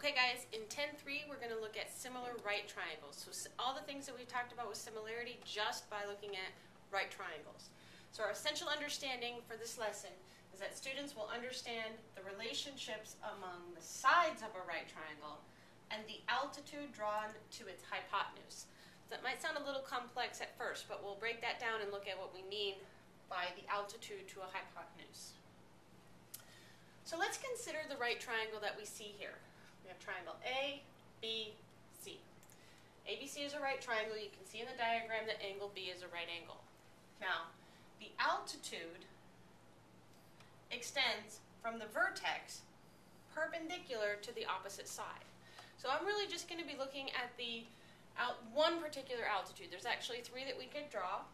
Okay guys, in 10.3 we're going to look at similar right triangles. So all the things that we talked about with similarity just by looking at right triangles. So our essential understanding for this lesson is that students will understand the relationships among the sides of a right triangle and the altitude drawn to its hypotenuse. So that might sound a little complex at first, but we'll break that down and look at what we mean by the altitude to a hypotenuse. So let's consider the right triangle that we see here. We have triangle A, B, C. ABC is a right triangle. You can see in the diagram that angle B is a right angle. Now, the altitude extends from the vertex perpendicular to the opposite side. So I'm really just going to be looking at one particular altitude. There's actually three that we could draw,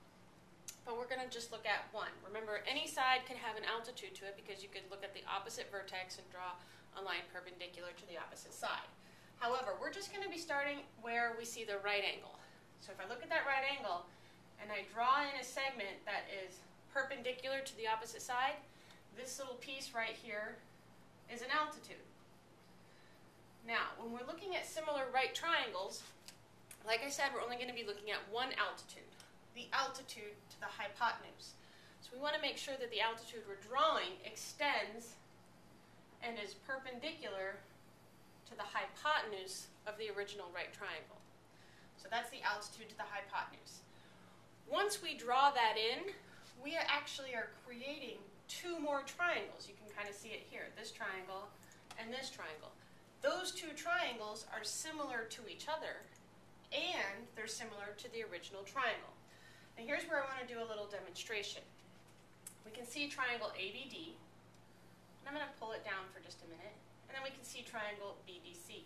but we're going to just look at one. Remember, any side could have an altitude to it because you could look at the opposite vertex and draw a line perpendicular to the opposite side. However, we're just going to be starting where we see the right angle. So if I look at that right angle and I draw in a segment that is perpendicular to the opposite side, this little piece right here is an altitude. Now, when we're looking at similar right triangles, like I said, we're only going to be looking at one altitude, the altitude to the hypotenuse. So we want to make sure that the altitude we're drawing extends and is perpendicular to the hypotenuse of the original right triangle. So that's the altitude to the hypotenuse. Once we draw that in, we actually are creating two more triangles. You can kind of see it here, this triangle and this triangle. Those two triangles are similar to each other, and they're similar to the original triangle. And here's where I want to do a little demonstration. We can see triangle ABD. I'm going to pull it down for just a minute, and then we can see triangle BBC.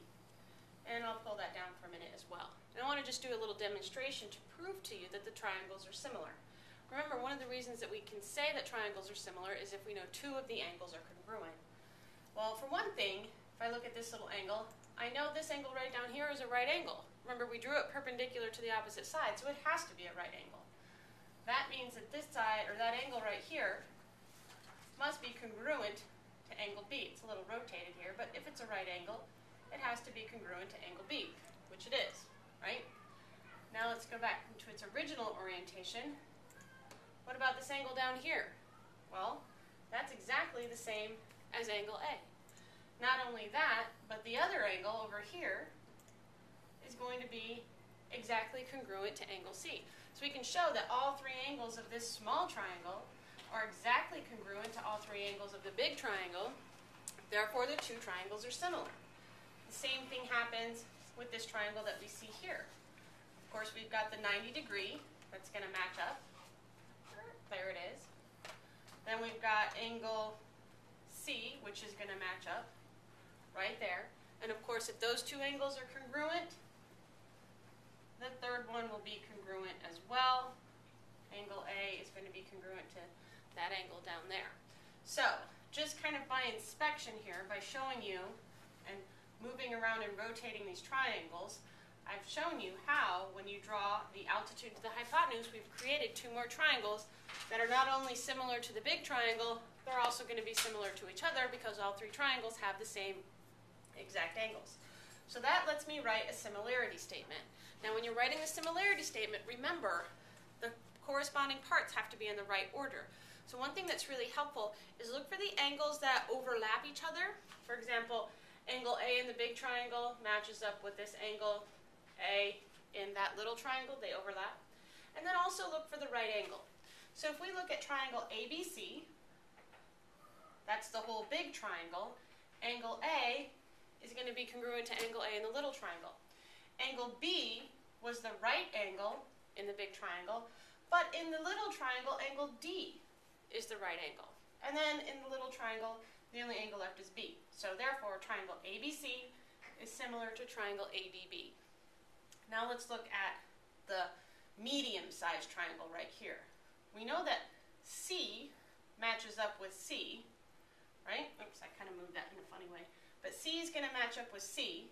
And I'll pull that down for a minute as well. And I want to just do a little demonstration to prove to you that the triangles are similar. Remember, one of the reasons that we can say that triangles are similar is if we know two of the angles are congruent. Well, for one thing, if I look at this little angle, I know this angle right down here is a right angle. Remember, we drew it perpendicular to the opposite side, so it has to be a right angle. That means that this side, or that angle right here, must be congruent to angle B. It's a little rotated here, but if it's a right angle, it has to be congruent to angle B, which it is, right? Now let's go back to its original orientation. What about this angle down here? Well, that's exactly the same as angle A. Not only that, but the other angle over here is going to be exactly congruent to angle C. So we can show that all three angles of this small triangle are exactly congruent to all three angles of the big triangle. Therefore, the two triangles are similar. The same thing happens with this triangle that we see here. Of course, we've got the 90-degree that's going to match up. There it is. Then we've got angle C, which is going to match up right there. And of course, if those two angles are congruent, the third one will be congruent as well. Angle A is going to be congruent to that angle down there. So, just kind of by inspection here, by showing you and moving around and rotating these triangles, I've shown you how, when you draw the altitude to the hypotenuse, we've created two more triangles that are not only similar to the big triangle, they're also going to be similar to each other because all three triangles have the same exact angles. So that lets me write a similarity statement. Now when you're writing the similarity statement, remember the corresponding parts have to be in the right order. So one thing that's really helpful is look for the angles that overlap each other. For example, angle A in the big triangle matches up with this angle A in that little triangle. They overlap. And then also look for the right angle. So if we look at triangle ABC, that's the whole big triangle. Angle A is going to be congruent to angle A in the little triangle. Angle B was the right angle in the big triangle, but in the little triangle, angle D is the right angle. And then in the little triangle, the only angle left is B. So therefore, triangle ABC is similar to triangle ABB. Now let's look at the medium-sized triangle right here. We know that C matches up with C, right? Oops, I kind of moved that in a funny way. But C is going to match up with C.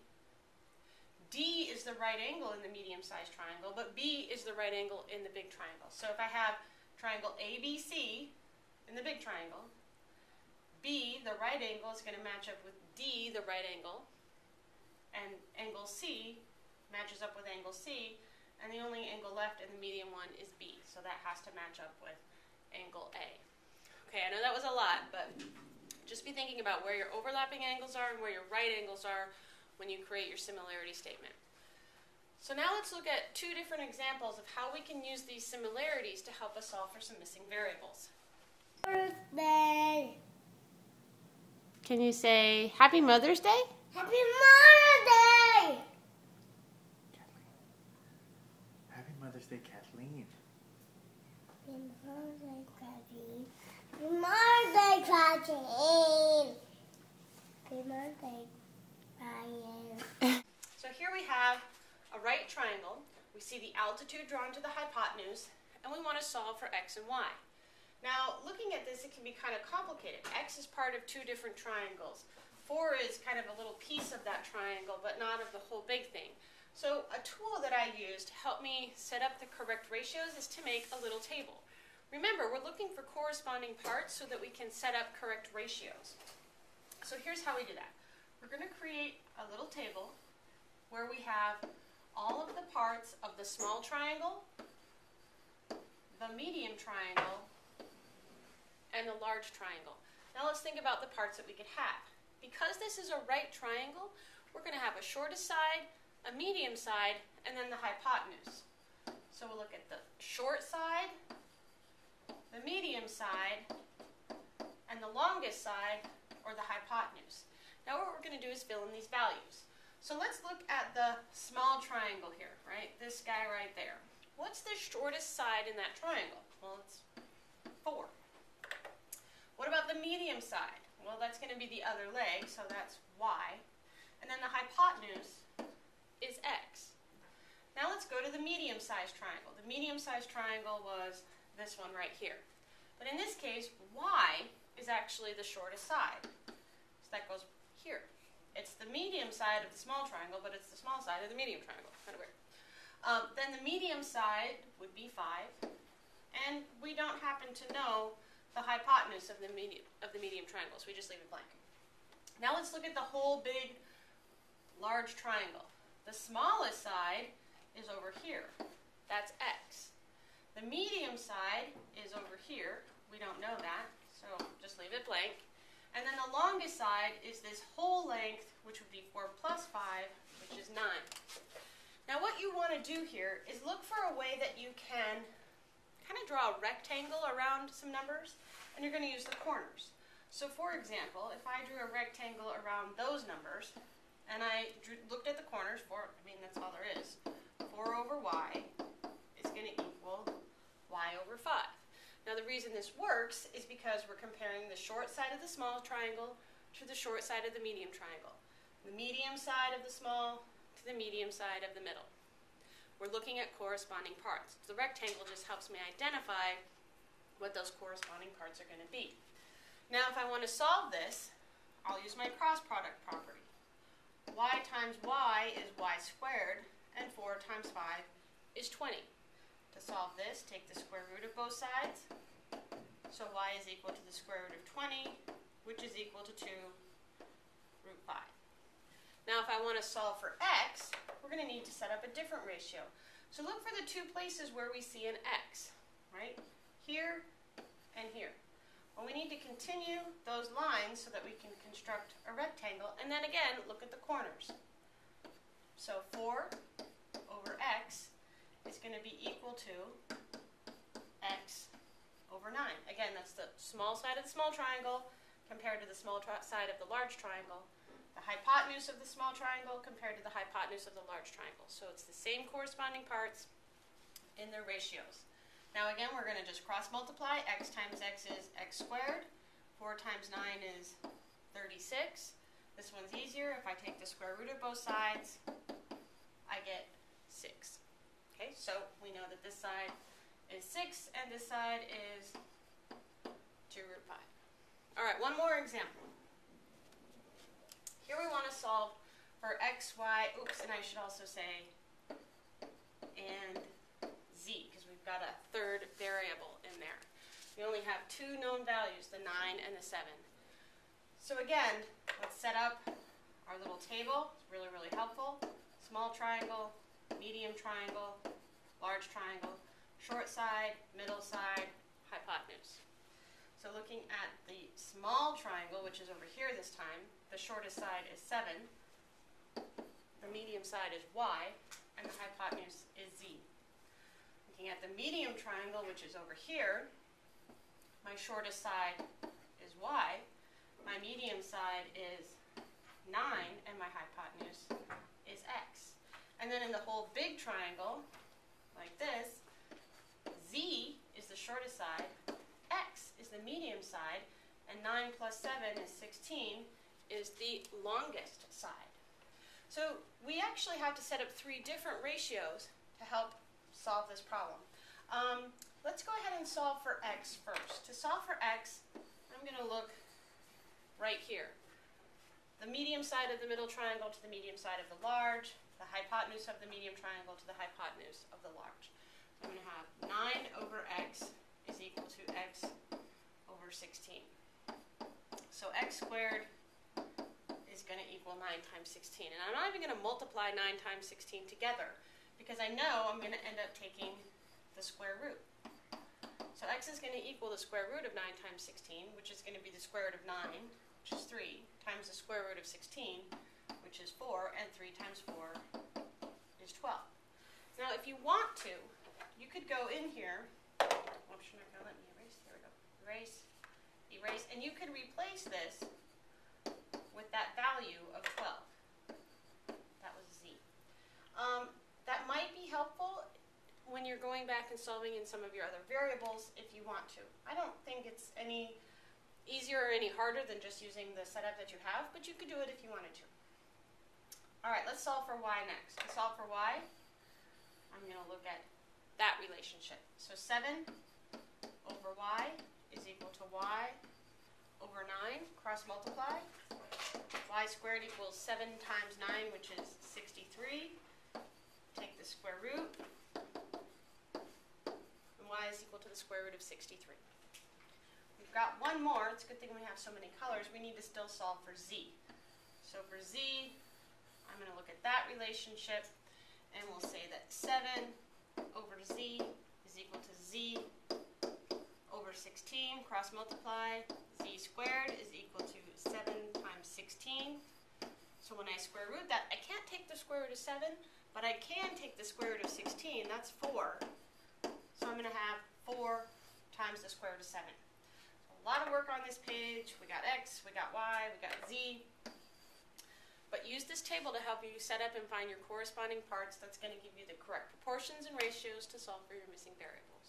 D is the right angle in the medium-sized triangle, but B is the right angle in the big triangle. So if I have triangle ABC in the big triangle, B, the right angle, is going to match up with D, the right angle, and angle C matches up with angle C, and the only angle left in the medium one is B, so that has to match up with angle A. Okay, I know that was a lot, but just be thinking about where your overlapping angles are and where your right angles are when you create your similarity statement. So now let's look at two different examples of how we can use these similarities to help us solve for some missing variables. Birthday. Can you say Happy Mother's Day? Happy Mother's Day. Happy Mother's Day, Kathleen. Happy Mother's Day, Kathleen. Happy Mother's Day, Kathleen. Happy Mother's Day, Ryan. So here we have a right triangle. We see the altitude drawn to the hypotenuse, and we want to solve for x and y. Now, looking at this, it can be kind of complicated. X is part of two different triangles. 4 is kind of a little piece of that triangle, but not of the whole big thing. So a tool that I use to help me set up the correct ratios is to make a little table. Remember, we're looking for corresponding parts so that we can set up correct ratios. So here's how we do that. We're going to create a little table where we have all of the parts of the small triangle, the medium triangle, and the large triangle. Now let's think about the parts that we could have. Because this is a right triangle, we're going to have a shortest side, a medium side, and then the hypotenuse. So we'll look at the short side, the medium side, and the longest side, or the hypotenuse. Now what we're going to do is fill in these values. So let's look at the small triangle here, right? This guy right there. What's the shortest side in that triangle? Well, it's 4. What about the medium side? Well, that's going to be the other leg, so that's y. And then the hypotenuse is x. Now let's go to the medium-sized triangle. The medium-sized triangle was this one right here. But in this case, y is actually the shortest side. So that goes here. It's the medium side of the small triangle, but it's the small side of the medium triangle. Kind of weird. Then the medium side would be 5. And we don't happen to know the hypotenuse of the medium triangle, so we just leave it blank. Now let's look at the whole big, large triangle. The smallest side is over here. That's x. The medium side is over here. We don't know that, so just leave it blank. And then the longest side is this whole length, which would be 4 plus 5, which is 9. Now what you want to do here is look for a way that you can kind of draw a rectangle around some numbers, and you're going to use the corners. So for example, if I drew a rectangle around those numbers, and I looked at the corners, that's all there is, 4 over y is going to equal y over 5. Now the reason this works is because we're comparing the short side of the small triangle to the short side of the medium triangle. The medium side of the small to the medium side of the middle. We're looking at corresponding parts. The rectangle just helps me identify what those corresponding parts are going to be. Now if I want to solve this, I'll use my cross product property. Y times y is y squared, and 4 times 5 is 20. To solve this, take the square root of both sides. So y is equal to the square root of 20, which is equal to 2 root 5. Now if I want to solve for x, we're going to need to set up a different ratio. So look for the two places where we see an x, right? Here and here. Well, we need to continue those lines so that we can construct a rectangle, and then again, look at the corners. So 4 over x is going to be equal to x over 9. Again, that's the small side of the small triangle compared to the small side of the large triangle. The hypotenuse of the small triangle compared to the hypotenuse of the large triangle. So it's the same corresponding parts in their ratios. Now again, we're going to just cross multiply. X times x is x squared. 4 times 9 is 36. This one's easier. If I take the square root of both sides, I get 6. Okay, so we know that this side is 6 and this side is 2 root 5. All right, one more example. Here we want to solve for x, y, and I should also say and z, because we've got a third variable in there. We only have 2 known values, the 9 and the 7. So again, let's set up our little table is really, really helpful. Small triangle, medium triangle, large triangle, short side, middle side, hypotenuse. So looking at the small triangle, which is over here this time, the shortest side is 7, the medium side is y, and the hypotenuse is z. Looking at the medium triangle, which is over here, my shortest side is y, my medium side is 9, and my hypotenuse is x. And then in the whole big triangle, like this, z is the shortest side, x is the medium side, and 9 plus 7 is 16 is the longest side. So we actually have to set up 3 different ratios to help solve this problem. Let's go ahead and solve for x first. To solve for x, I'm going to look right here. The medium side of the middle triangle to the medium side of the large, the hypotenuse of the medium triangle to the hypotenuse of the large. So I'm going to have 9 over x is equal to x over 16. So x squared is going to equal 9 times 16. And I'm not even going to multiply 9 times 16 together because I know I'm going to end up taking the square root. So x is going to equal the square root of 9 times 16, which is going to be the square root of 9, which is 3, times the square root of 16, which is 4, and 3 times 4 is 12. Now, if you want to, you could go in here. Oops, you're not going to let me erase. There we go. Erase, erase, and you could replace this with that value of 12. That was z. That might be helpful when you're going back and solving in some of your other variables if you want to. I don't think it's any easier or any harder than just using the setup that you have, but you could do it if you wanted to. All right, let's solve for y next. To solve for y, I'm going to look at that relationship. So 7 over y is equal to y over 9, cross multiply. Y squared equals 7 times 9, which is 63. Take the square root, and y is equal to the square root of 63. We've got one more. It's a good thing we have so many colors. We need to still solve for z. So for z, I'm going to look at that relationship, and we'll say that 7 over z is equal to z over 16, cross multiply. Z squared is equal to 7 times 16. So when I square root that, I can't take the square root of 7, but I can take the square root of 16. That's 4. So I'm going to have 4 times the square root of 7. So a lot of work on this page. We got x, we got y, we got z. But use this table to help you set up and find your corresponding parts. That's going to give you the correct proportions and ratios to solve for your missing variable.